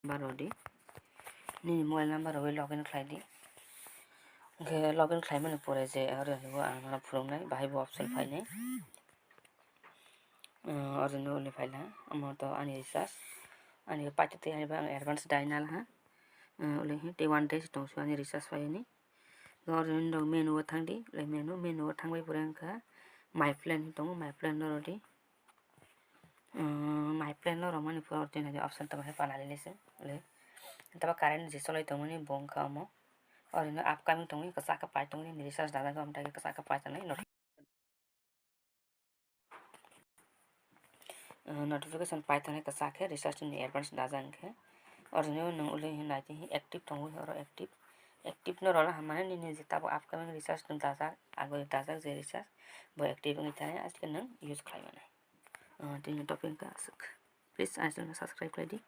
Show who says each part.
Speaker 1: बार'दि नि मबाइल नाम्बाराव login खालायदि ओंखे login खालायमानो परे जे ओरैनो आं फुरुंनाय बाहायबो अप्सन फायनाय ओरैनो ओलै फायला आंथ' आंनि रिचार्ज आंनि पाइटेटे आंनिबा आं एडभान्स दायनाल हा ओलै डे 1 days दंसो आंनि रिचार्ज फायनि ओरैनो मेनुआव थांदि ओलै मेनुआव थांबाय परे आंखो माय प्लेन दं माय प्लेन ओरैदि माय प्लेन और माने पर दिन ऑप्शन तब है पानाले लेसे ले तब करेंट जे चलाय तमनि बंका म और इन अपकमिंग तमनि कसा का पाइ तमनि रिचार्ज दादा को हमटा कसा का पाइ तने नोटिफिकेशन पाइ तने कसा के रिचार्ज नि एडवांस दाजान के और नो उले नाइति एक्टिव तंगो और एक्टिव न रोला हमने नि जे तब अपकमिंग रिचार्ज तुम दाजा आगो दाजा जे रिचार्ज बो एक्टिव नि थाने आज के न यूज खाइ माने दिन टॉपिक का प्लीज चैनल सब्सक्राइब कर दी।